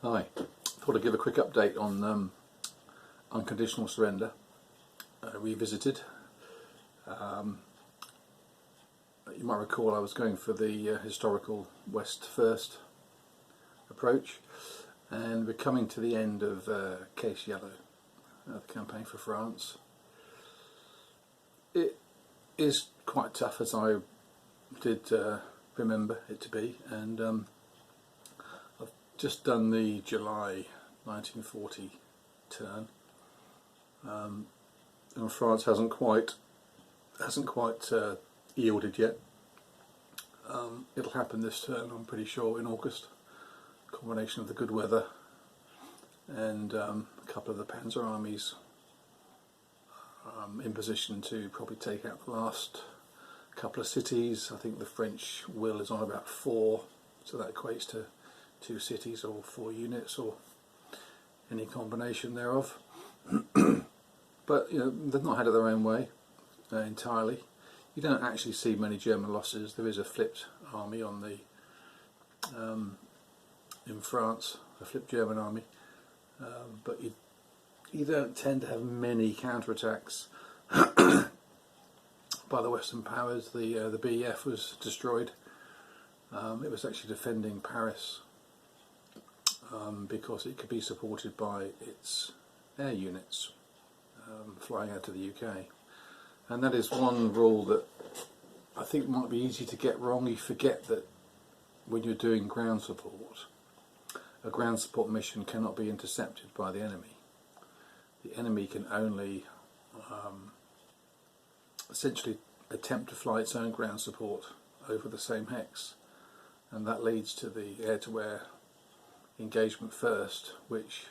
Hi, thought I'd give a quick update on Unconditional Surrender, revisited. You might recall I was going for the historical West First approach, and we're coming to the end of Case Yellow, the campaign for France. It is quite tough, as I did remember it to be, and I've just done the July 1940 turn, and France hasn't quite yielded yet. It'll happen this turn, I'm pretty sure, in August. Combination of the good weather and a couple of the Panzer armies in position to probably take out the last couple of cities. I think the French will is on about 4, so that equates to 2 cities or 4 units or any combination thereof. But you know, they've not had it their own way entirely. You don't actually see many German losses. There is a flipped army on the in France, a flipped German army, but you don't tend to have many counterattacks by the Western powers. The BEF was destroyed. It was actually defending Paris because it could be supported by its air units flying out to the UK. And that is one rule that I think might be easy to get wrong. You forget that when you're doing ground support, a ground support mission cannot be intercepted by the enemy. The enemy can only essentially attempt to fly its own ground support over the same hex, and that leads to the air-to-air engagement first, which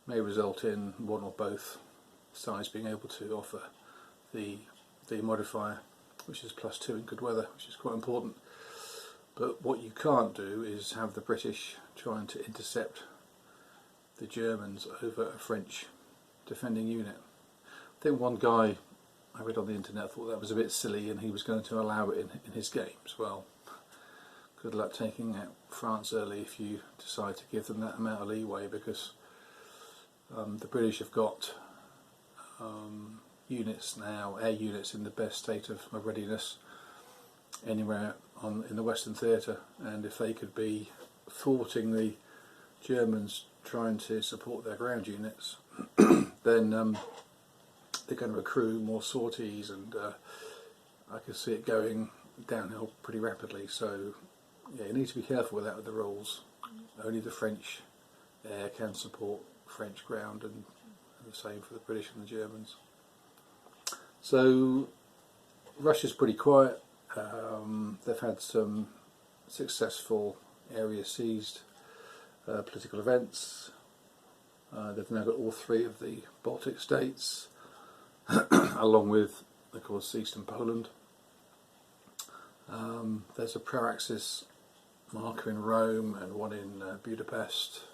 may result in one or both sides being able to offer the modifier, which is +2 in good weather, which is quite important. But what you can't do is have the British trying to intercept the Germans over a French defending unit. I think one guy I read on the internet thought that was a bit silly, and he was going to allow it in his games. Well, good luck taking out France early if you decide to give them that amount of leeway, because the British have got units now, air units, in the best state of readiness anywhere in the Western theatre, and if they could be thwarting the Germans trying to support their ground units, then they're going to accrue more sorties, and I can see it going downhill pretty rapidly. So yeah, you need to be careful with that, with the rules. Only the French air can support French ground, and the same for the British and the Germans. So Russia's pretty quiet. They've had some successful area seized political events. They've now got all 3 of the Baltic states, along with, of course, Eastern Poland. There's a pro-Axis marker in Rome and one in Budapest.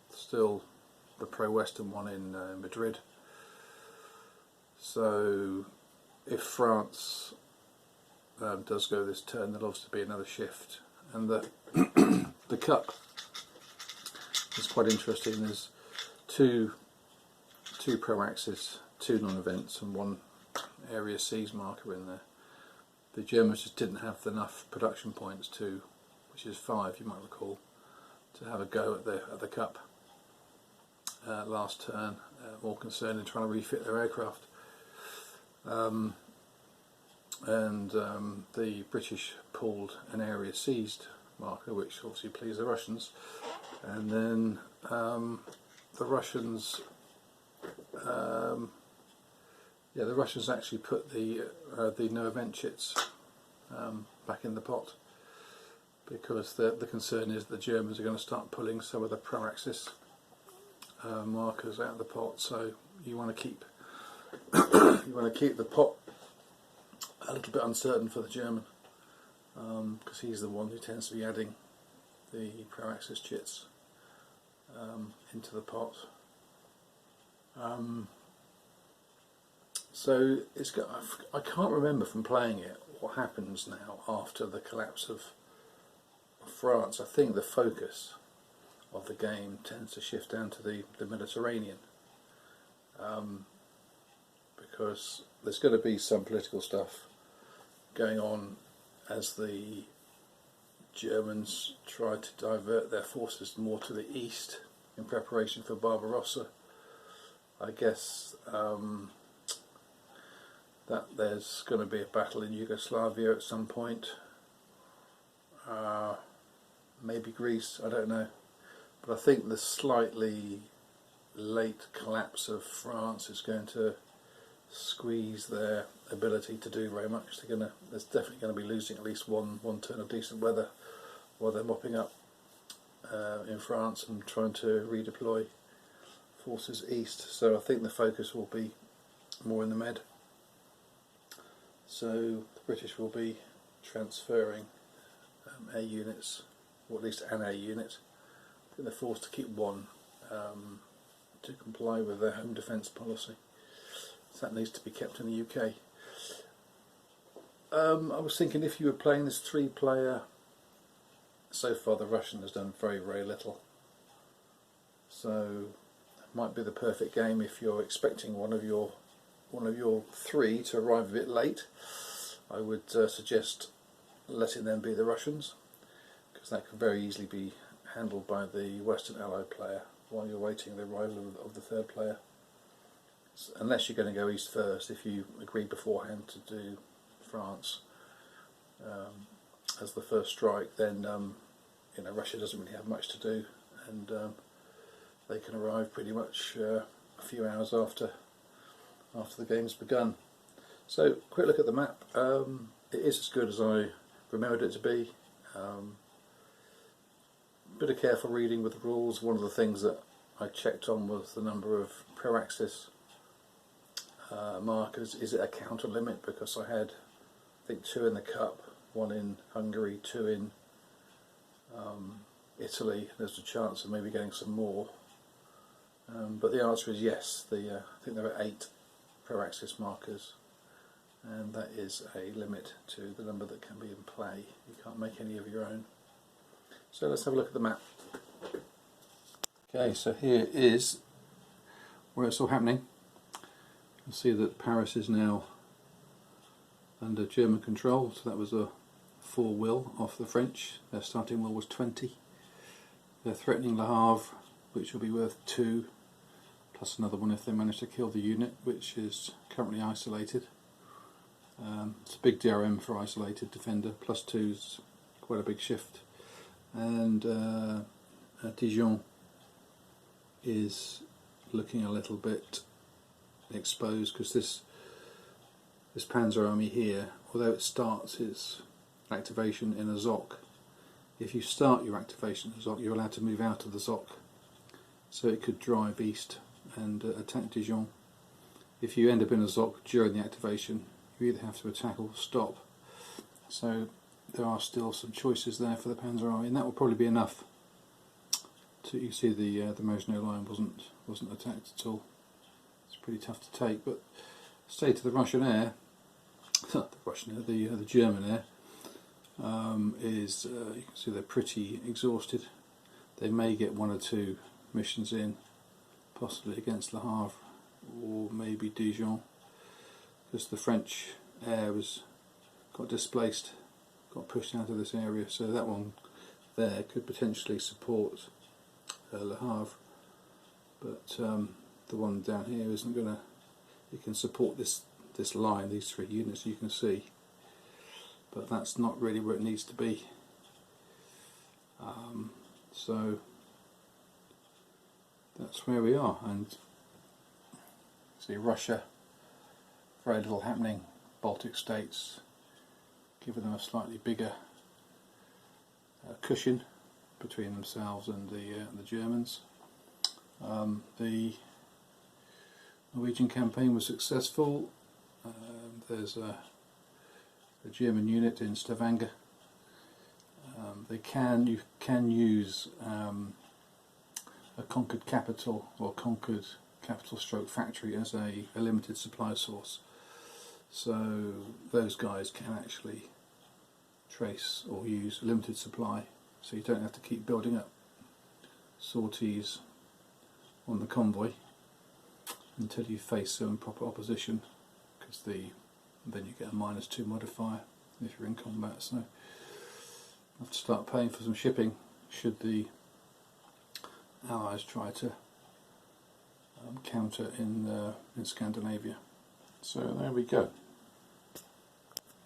Still the pro-Western one in Madrid. So if France does go this turn, there'll obviously be another shift. And the the cup is quite interesting. There's two pro-Axis, 2 non-events, and 1 area seas marker in there. The Germans just didn't have enough production points to, which is 5, you might recall, to have a go at the cup last turn. More concerned in trying to refit their aircraft. The British pulled an area seized marker, which obviously pleased the Russians, and then the Russians actually put the no event chits back in the pot, because the concern is the Germans are going to start pulling some of the pro-Axis markers out of the pot. So you want to keep the pot a little bit uncertain for the German, because he's the one who tends to be adding the pro-Axis chits into the pot. So I can't remember from playing it what happens now after the collapse of France, I think the focus of the game tends to shift down to the Mediterranean, because there's going to be some political stuff going on as the Germans try to divert their forces more to the east in preparation for Barbarossa. I guess that there's going to be a battle in Yugoslavia at some point, maybe Greece, I don't know. But I think the slightly late collapse of France is going to squeeze their ability to do very much. There's definitely going to be losing at least one turn of decent weather while they're mopping up in France and trying to redeploy forces east. So I think the focus will be more in the Med. So the British will be transferring air units, or at least an air unit. I think they're forced to keep one to comply with their home defence policy. So that needs to be kept in the UK. I was thinking, if you were playing this 3-player, so far the Russian has done very, very little. So it might be the perfect game if you're expecting one of your 3 to arrive a bit late. I would suggest letting them be the Russians, because that could very easily be handled by the Western Allied player while you're waiting the arrival of the 3rd player. Unless you're going to go east first, if you agree beforehand to do France as the first strike, then Russia doesn't really have much to do, and they can arrive pretty much a few hours after the game's begun. So, quick look at the map. It is as good as I remembered it to be. Bit of careful reading with the rules. One of the things that I checked on was the number of pro-axis markers. Is it a counter limit? Because I had, I think, 2 in the cup, 1 in Hungary, 2 in Italy. There's a chance of maybe getting some more, but the answer is yes. I think there are 8 pro-axis markers, and that is a limit to the number that can be in play. You can't make any of your own. So let's have a look at the map. Okay, so here is where it's all happening. You'll see that Paris is now under German control, so that was a 4 will off the French. Their starting will was 20. They're threatening Le Havre, which will be worth 2, plus another one if they manage to kill the unit, which is currently isolated. It's a big DRM for isolated defender, plus 2's quite a big shift. And Dijon is looking a little bit exposed, because this Panzer Army here, although it starts its activation in a ZOC, if you start your activation in a ZOC, you're allowed to move out of the ZOC, so it could drive east and attack Dijon. If you end up in a ZOC during the activation, you either have to attack or stop. So there are still some choices there for the Panzer Army, and that will probably be enough. You see the Maginot Line wasn't attacked at all. It's pretty tough to take, but say to the Russian air, the German air, is you can see they're pretty exhausted. They may get 1 or 2 missions in, possibly against Le Havre or maybe Dijon, because the French air got displaced, got pushed out of this area. So that one there could potentially support Le Havre, but the one down here isn't going to. It can support this line, these 3 units you can see, but that's not really where it needs to be. So that's where we are, and see Russia, very little happening. Baltic states, giving them a slightly bigger cushion between themselves and the Germans. The Norwegian campaign was successful. There's a German unit in Stavanger. You can use a conquered capital, or conquered capital stroke factory, as a limited supply source. So those guys can actually trace or use limited supply. so you don't have to keep building up sorties on the convoy until you face some proper opposition, because then you get a -2 modifier if you're in combat. So I have to start paying for some shipping should the Allies try to counter in Scandinavia. So there we go.